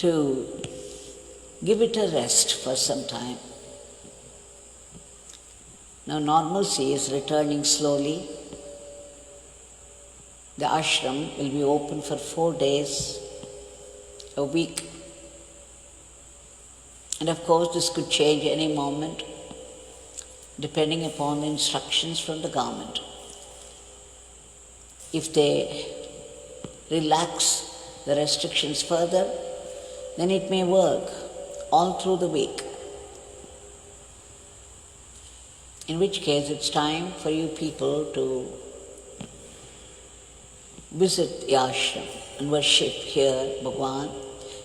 to give it a rest for some time. Now normalcy is returning slowly. The ashram will be open for 4 days, a week. And of course this could change any moment depending upon the instructions from the government. If they relax the restrictions further, then it may work all through the week. In which case it's time for you people to visit the ashram and worship here Bhagwan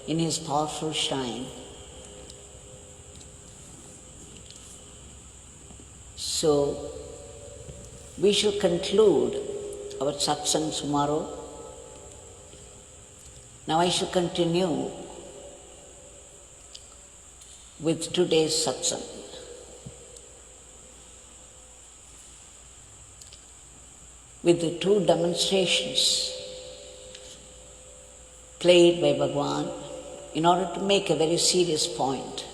in his powerful shrine. So we shall conclude our satsang tomorrow. Now I shall continue with today's satsang. With the two demonstrations played by Bhagwan in order to make a very serious point.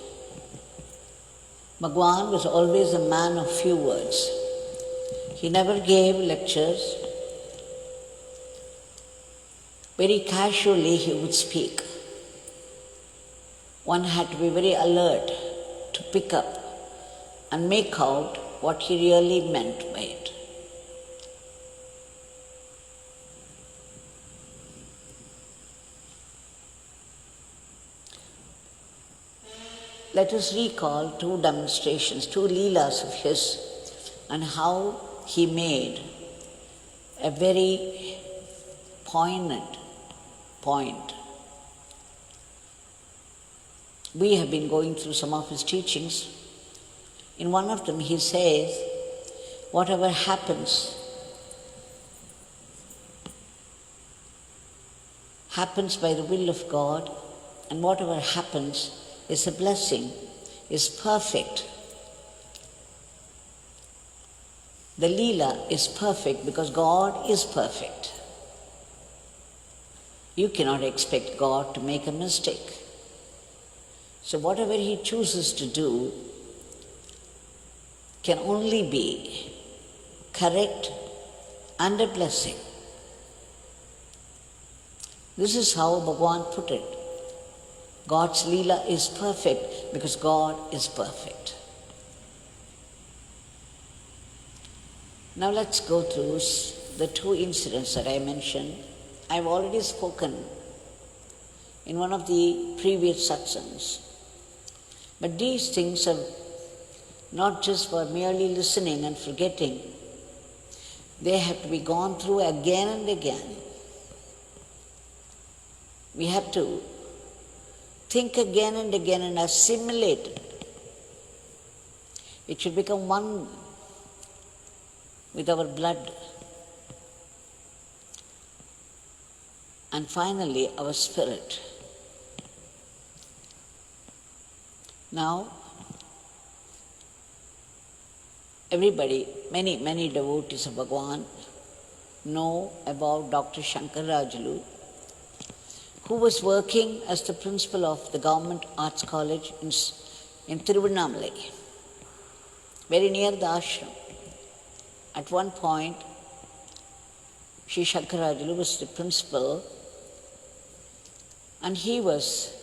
Bhagwan was always a man of few words. He never gave lectures. Very casually he would speak. One had to be very alert to pick up and make out what he really meant by it. Let us recall two demonstrations, two leelas of his, and how he made a very poignant point. We have been going through some of his teachings. In one of them he says, whatever happens, happens by the will of God, and whatever happens is a blessing, is perfect. The Leela is perfect because God is perfect. You cannot expect God to make a mistake. So whatever He chooses to do can only be correct and a blessing. This is how Bhagwan put it. God's Leela is perfect because God is perfect. Now let's go through the two incidents that I mentioned. I've already spoken in one of the previous satsangs. But these things are not just for merely listening and forgetting. They have to be gone through again and again. We have to think again and again and assimilate it. It should become one with our blood. And finally, our spirit. Now, everybody, many devotees of Bhagwan know about Dr. Shankarajulu, who was working as the principal of the Government Arts College in Tiruvannamalai, very near the ashram. At one point, Sri Shankarajulu was the principal, and he was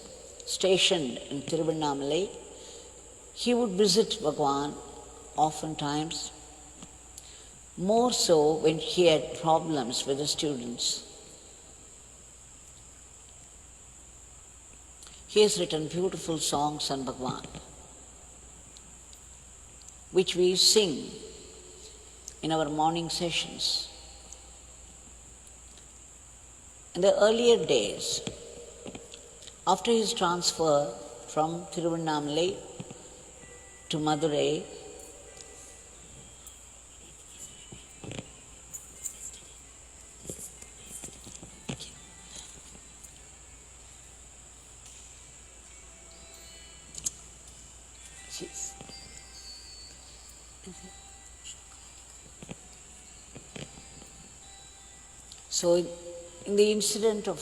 stationed in Tiruvannamalai. He would visit Bhagwan oftentimes, more so when he had problems with the students. He has written beautiful songs on Bhagwan, which we sing in our morning sessions. In the earlier days, after his transfer from Tiruvannamalai to Madurai, so in the incident of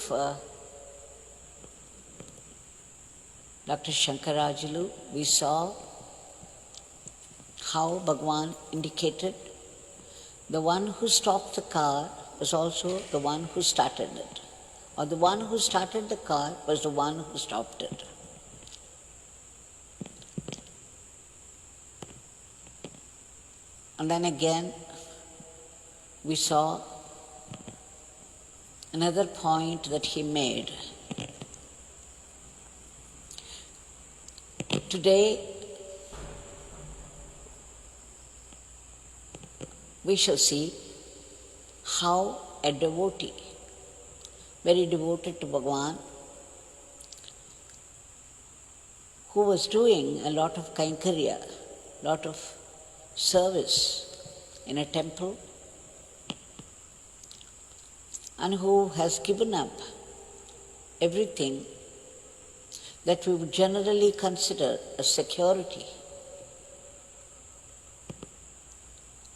Dr. Shankarajulu, we saw how Bhagwan indicated the one who stopped the car was also the one who started it, or the one who started the car was the one who stopped it. And then again, we saw another point that he made. Today, we shall see how a devotee, very devoted to Bhagwan, who was doing a lot of kaikarya, lot of service in a temple, and who has given up everything that we would generally consider as security.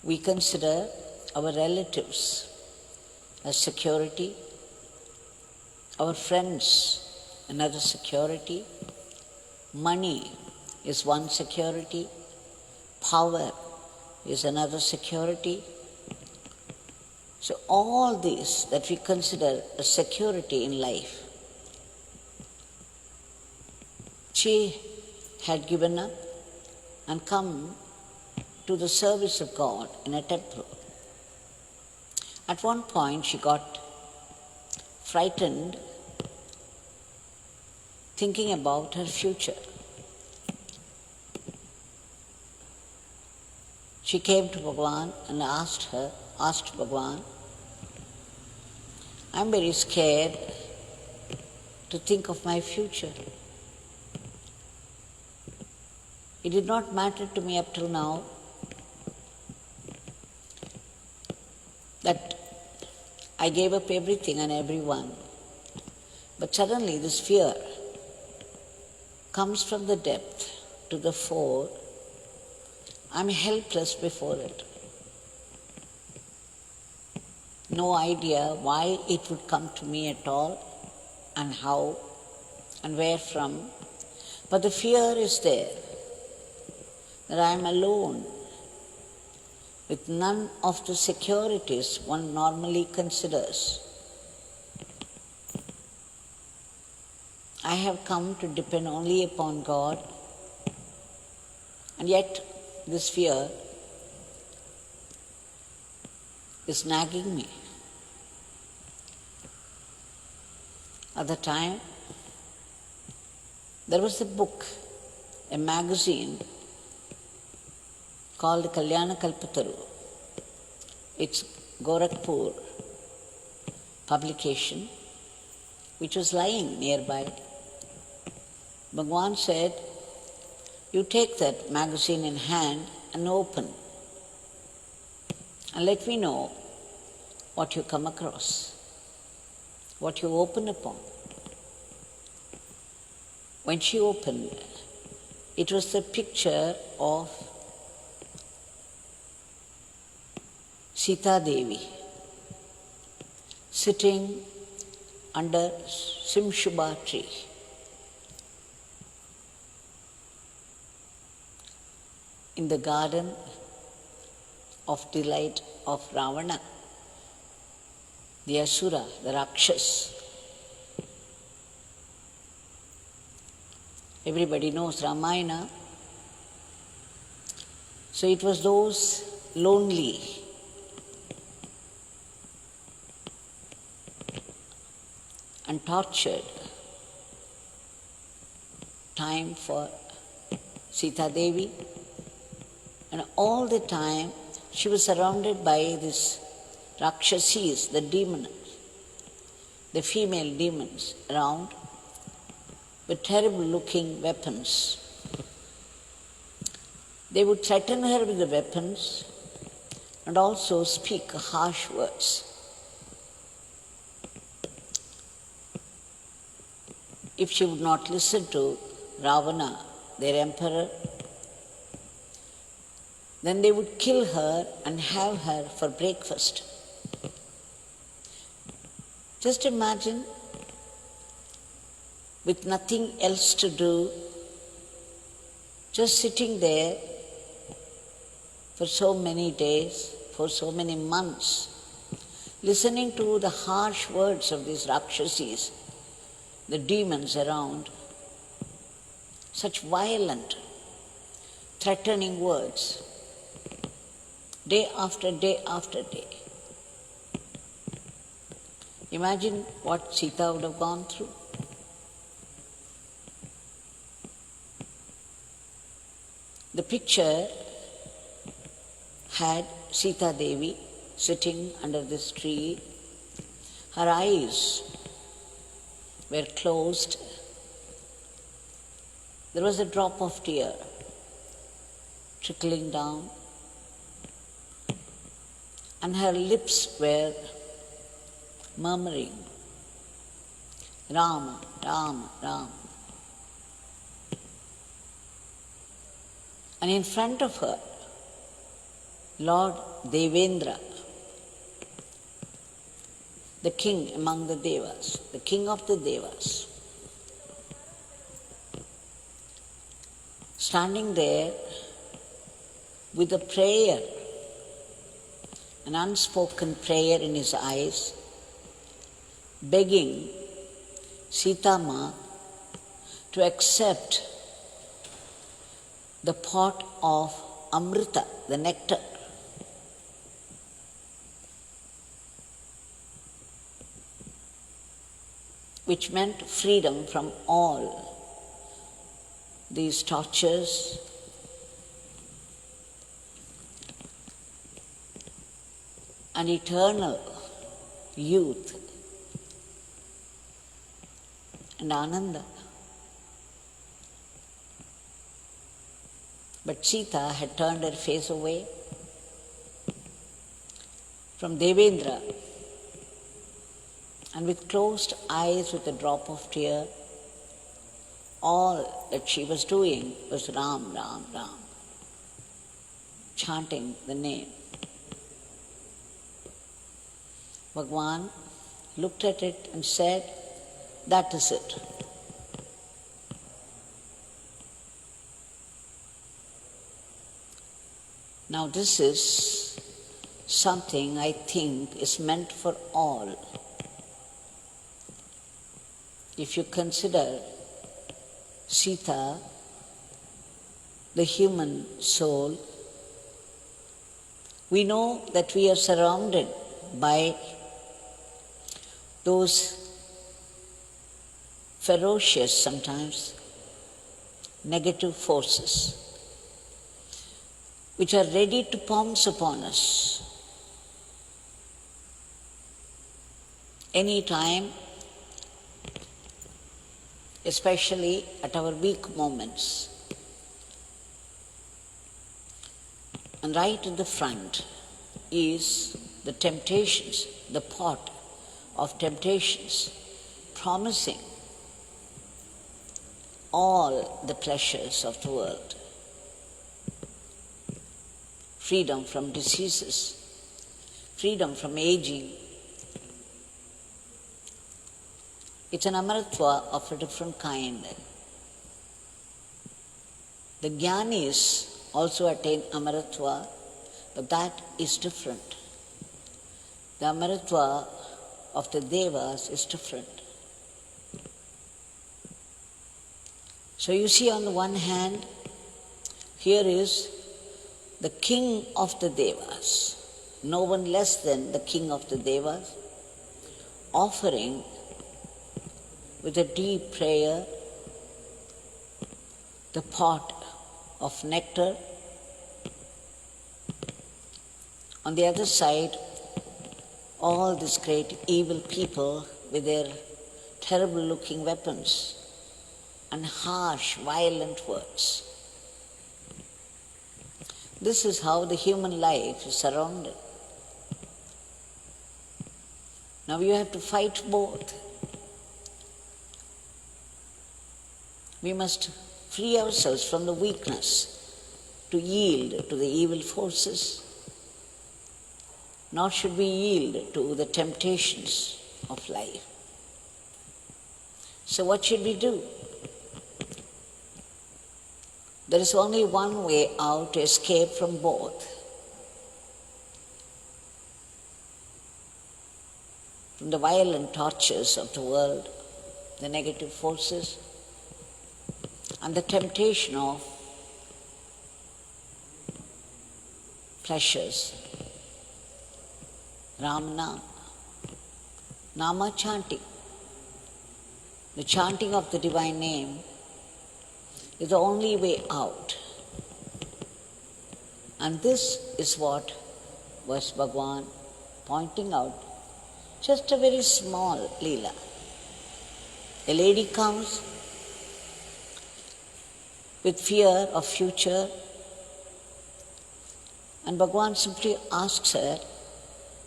We consider our relatives as security, our friends another security, money is one security, power is another security. So all these that we consider as security in life, she had given up and come to the service of God in a temple. At one point she got frightened thinking about her future. She came to Bhagwan and asked Bhagwan, I'm very scared to think of my future. It did not matter to me up till now that I gave up everything and everyone. But suddenly this fear comes from the depth to the fore. I'm helpless before it. No idea why it would come to me at all, and how, and where from. But the fear is there, that I am alone, with none of the securities one normally considers. I have come to depend only upon God, and yet this fear is nagging me. At the time, there was a book, a magazine called Kalyana Kalpataru. It's Gorakhpur publication, which was lying nearby. Bhagwan said, you take that magazine in hand and open, and let me know what you come across, what you open upon. When she opened, it was the picture of Sita Devi sitting under Simshubha tree. In the garden of delight of Ravana, the Asura, the Rakshas. Everybody knows Ramayana. So it was those lonely, and tortured time for Sita Devi, and all the time she was surrounded by these Rakshasis, the demons, the female demons around with terrible looking weapons. They would threaten her with the weapons and also speak harsh words. If she would not listen to Ravana, their emperor, then they would kill her and have her for breakfast. Just imagine with nothing else to do, just sitting there for so many days, for so many months, listening to the harsh words of these Rakshasis, the demons around, such violent, threatening words, day after day after day. Imagine what Sita would have gone through. The picture had Sita Devi sitting under this tree. Her eyes were closed. There was a drop of tear trickling down, and her lips were murmuring, Rama, Rama, Rama. And in front of her, Lord Devendra, the king among the Devas, the king of the Devas, standing there with a prayer, an unspoken prayer in his eyes, begging Sita Ma to accept the pot of Amrita, the nectar. Which meant freedom from all these tortures, and eternal youth and Ananda. But Sita had turned her face away from Devendra, and with closed eyes, with a drop of tear, all that she was doing was Ram, Ram, Ram, chanting the name. Bhagwan looked at it and said, that is it. Now this is something I think is meant for all. If you consider Sita, the human soul, we know that we are surrounded by those ferocious, sometimes negative forces which are ready to pounce upon us any time, especially at our weak moments. And right in the front is the temptations, the pot of temptations, promising all the pleasures of the world. Freedom from diseases, freedom from aging. It's an amaratva of a different kind. The jnanis also attain amaratva, but that is different. The amaratva of the devas is different. So you see, on the one hand, here is the king of the devas, no one less than the king of the devas, offering with a deep prayer the pot of nectar. On the other side, all these great evil people with their terrible looking weapons and harsh, violent words. This is how the human life is surrounded. Now you have to fight both. We must free ourselves from the weakness to yield to the evil forces, nor should we yield to the temptations of life. So what should we do? There is only one way out to escape from both. From the violent tortures of the world, the negative forces, and the temptation of pleasures. Ramana, Nama chanting. The chanting of the divine name is the only way out. And this is what was Bhagavan pointing out. Just a very small leela. A lady comes with fear of future, and Bhagavan simply asks her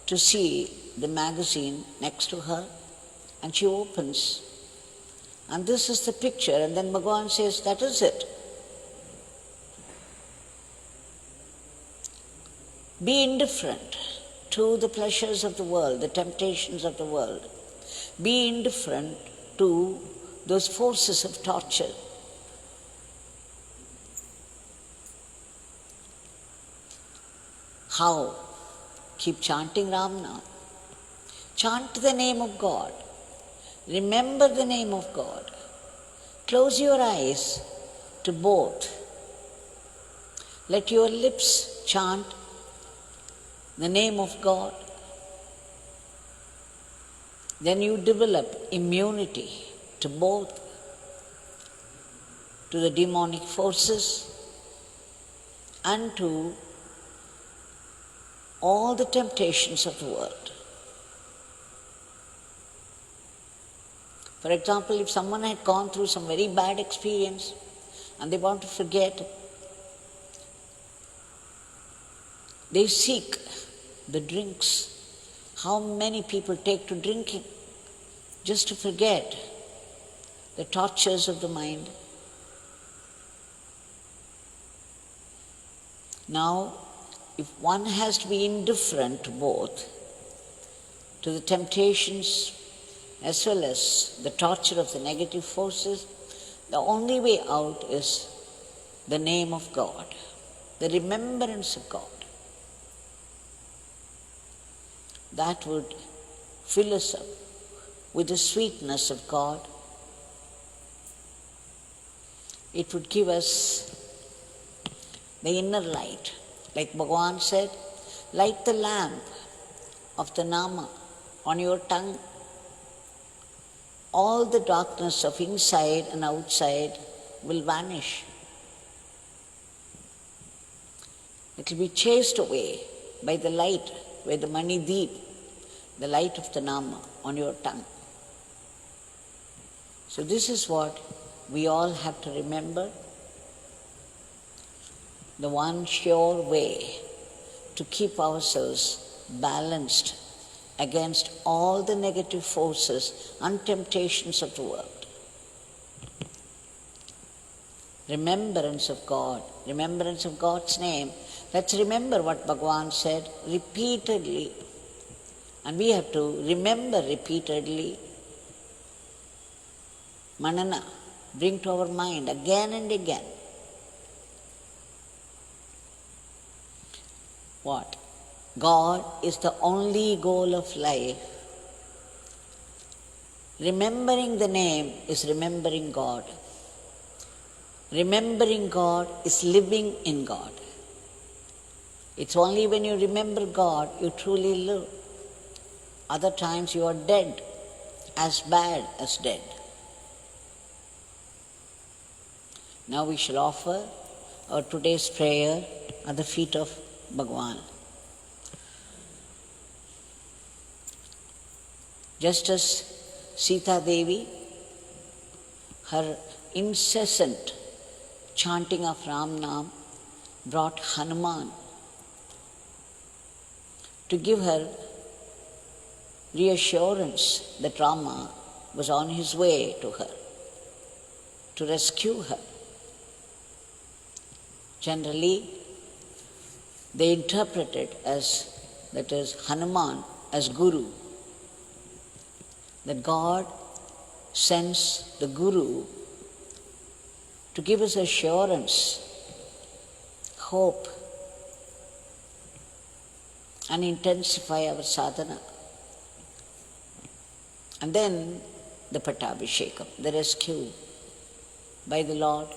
to see the magazine next to her, and she opens. And this is the picture, and then Bhagavan says, that is it. Be indifferent to the pleasures of the world, the temptations of the world. Be indifferent to those forces of torture. How? Keep chanting Ramana. Chant the name of God. Remember the name of God. Close your eyes to both. Let your lips chant the name of God. Then you develop immunity to both, to the demonic forces and to all the temptations of the world. For example, if someone had gone through some very bad experience and they want to forget, they seek the drinks. How many people take to drinking just to forget the tortures of the mind? Now, if one has to be indifferent to both, to the temptations as well as the torture of the negative forces, the only way out is the name of God, the remembrance of God. That would fill us up with the sweetness of God. It would give us the inner light. Like Bhagavan said, light the lamp of the Nama on your tongue. All the darkness of inside and outside will vanish. It will be chased away by the light, by the Mani Deep, the light of the Nama on your tongue. So this is what we all have to remember. The one sure way to keep ourselves balanced against all the negative forces and temptations of the world. Remembrance of God, remembrance of God's name. Let's remember what Bhagavan said repeatedly. And we have to remember repeatedly. Manana, bring to our mind again and again. What? God is the only goal of life. Remembering the name is remembering God. Remembering God is living in God. It's only when you remember God you truly live. Other times you are dead, as bad as dead. Now we shall offer our today's prayer at the feet of Bhagavan. Just as Sita Devi, her incessant chanting of Ram Nam brought Hanuman to give her reassurance that Rama was on his way to her, to rescue her. Generally, they interpret it as, that is, Hanuman as Guru, that God sends the Guru to give us assurance, hope, and intensify our sadhana. And then the Pattabhishekam, the rescue by the Lord.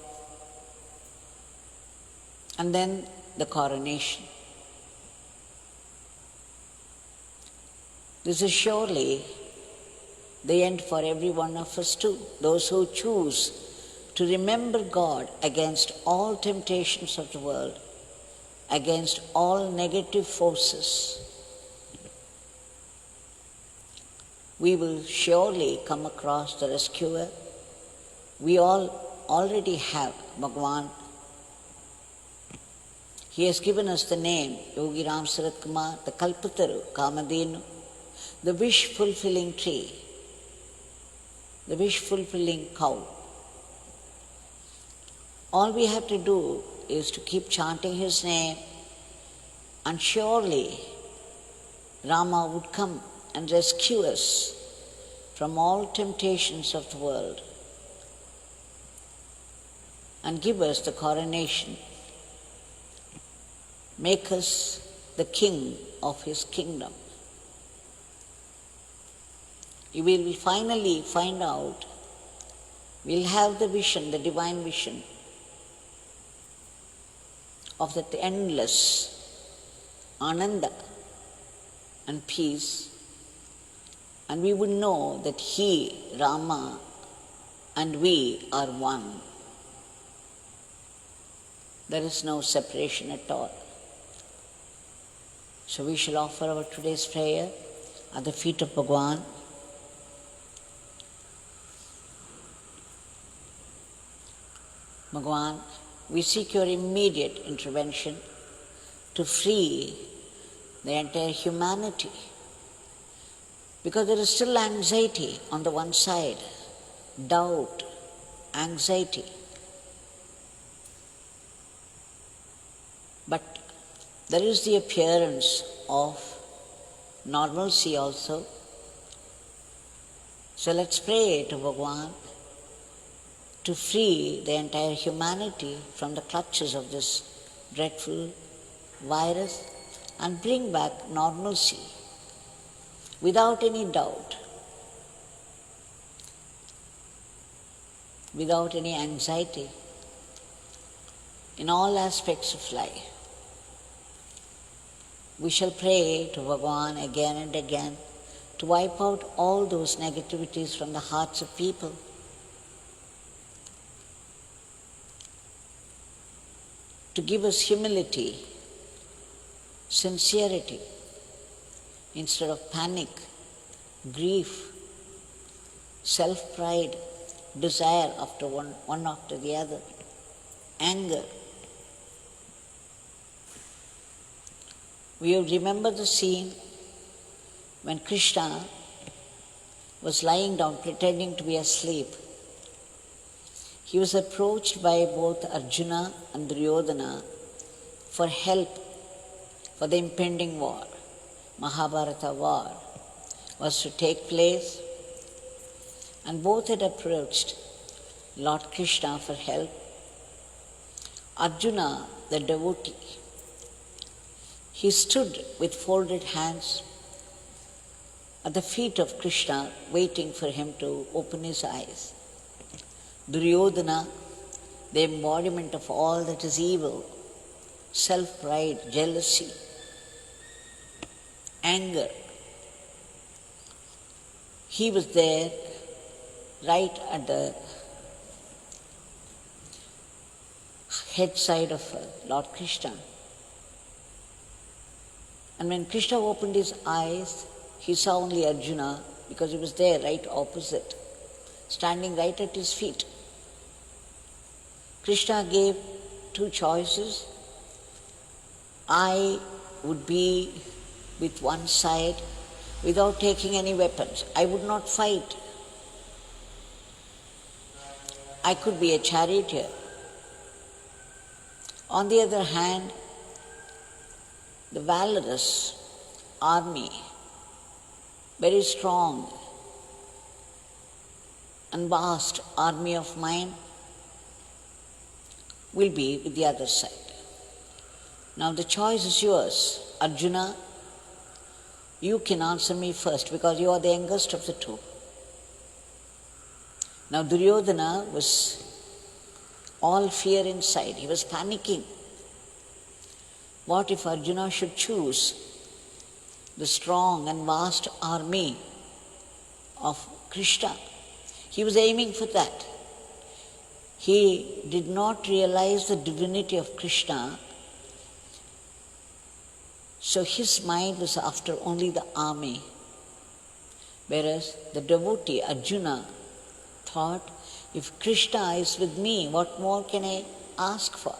And then the coronation. This is surely the end for every one of us too. Those who choose to remember God against all temptations of the world, against all negative forces, we will surely come across the rescuer. We all already have Bhagavan. He has given us the name Yogi Ram Surat Kumar, the Kalpataru, Kamadhenu, the wish-fulfilling tree, the wish-fulfilling cow. All we have to do is to keep chanting his name, and surely Rama would come and rescue us from all temptations of the world and give us the coronation, make us the king of his kingdom. We will finally find out, we'll have the vision, the divine vision of that endless ananda and peace, and we would know that he, Rama, and we are one. There is no separation at all. So we shall offer our today's prayer at the feet of Bhagavan. Bhagavan, we seek your immediate intervention to free the entire humanity, because there is still anxiety on the one side, doubt, anxiety. But there is the appearance of normalcy also. So let's pray to Bhagavan to free the entire humanity from the clutches of this dreadful virus and bring back normalcy without any doubt, without any anxiety in all aspects of life. We shall pray to Bhagavan again and again to wipe out all those negativities from the hearts of people. To give us humility, sincerity, instead of panic, grief, self-pride, desire after one after the other, anger. We remember the scene when Krishna was lying down pretending to be asleep. He was approached by both Arjuna and Duryodhana for help for the impending war. Mahabharata war was to take place, and both had approached Lord Krishna for help. Arjuna, the devotee, he stood with folded hands at the feet of Krishna, waiting for him to open his eyes. Duryodhana, the embodiment of all that is evil, self-pride, jealousy, anger. He was there right at the head side of Lord Krishna. And when Krishna opened his eyes, he saw only Arjuna, because he was there right opposite, standing right at his feet. Krishna gave two choices. I would be with one side without taking any weapons. I would not fight. I could be a charioteer. On the other hand, the valorous army, very strong, and vast army of mine will be with the other side. Now the choice is yours. Arjuna, you can answer me first because you are the youngest of the two. Now Duryodhana was all fear inside. He was panicking. What if Arjuna should choose the strong and vast army of Krishna? He was aiming for that. He did not realize the divinity of Krishna, so his mind was after only the army. Whereas the devotee Arjuna thought, if Krishna is with me, what more can I ask for?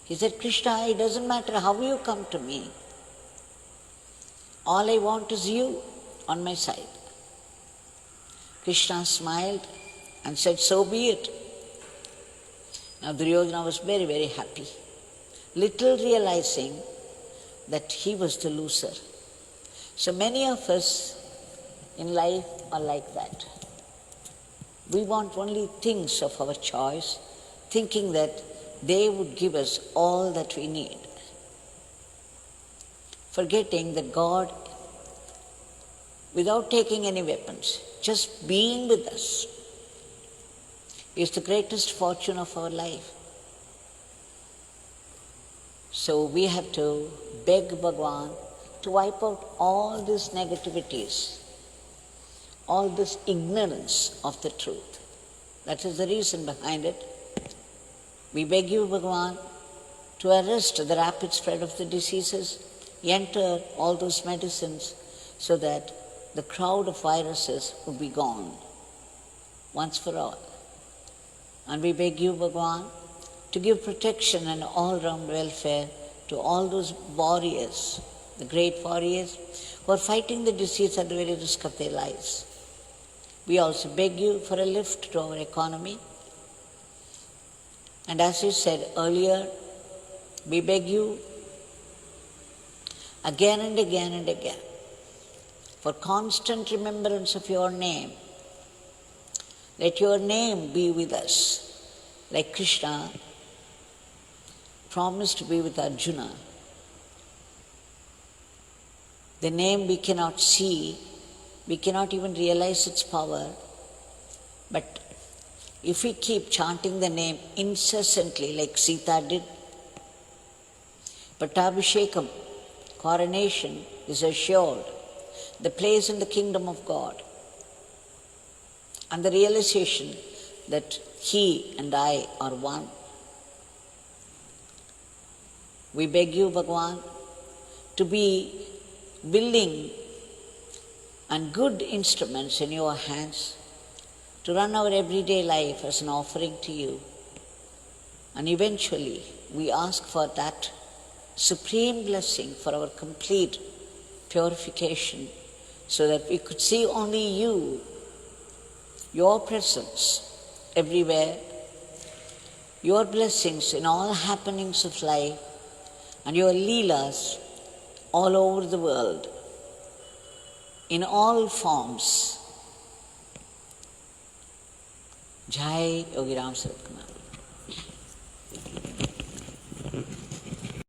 He said, Krishna, it doesn't matter how you come to me. All I want is you on my side. Krishna smiled and said, so be it. Now Duryodhana was very, very happy, little realizing that he was the loser. So many of us in life are like that. We want only things of our choice, thinking that they would give us all that we need, forgetting that God, without taking any weapons, just being with us, is the greatest fortune of our life. So we have to beg Bhagavan to wipe out all these negativities, all this ignorance of the truth. That is the reason behind it. We beg you, Bhagavan, to arrest the rapid spread of the diseases, enter all those medicines so that the crowd of viruses would be gone once for all. And we beg you, Bhagavan, to give protection and all-round welfare to all those warriors, the great warriors who are fighting the disease at the very risk of their lives. We also beg you for a lift to our economy. And as you said earlier, we beg you again and again and again for constant remembrance of your name. Let your name be with us, like Krishna promised to be with Arjuna. The name we cannot see, we cannot even realize its power, but if we keep chanting the name incessantly like Sita did, Pattabhishekam, coronation, is assured, the place in the kingdom of God, and the realization that he and I are one. We beg you, Bhagavan, to be willing and good instruments in your hands to run our everyday life as an offering to you. And eventually, we ask for that supreme blessing for our complete purification so that we could see only you, your presence everywhere, your blessings in all happenings of life, and your leelas all over the world, in all forms. Jai Yogi Ram Surat Kumar.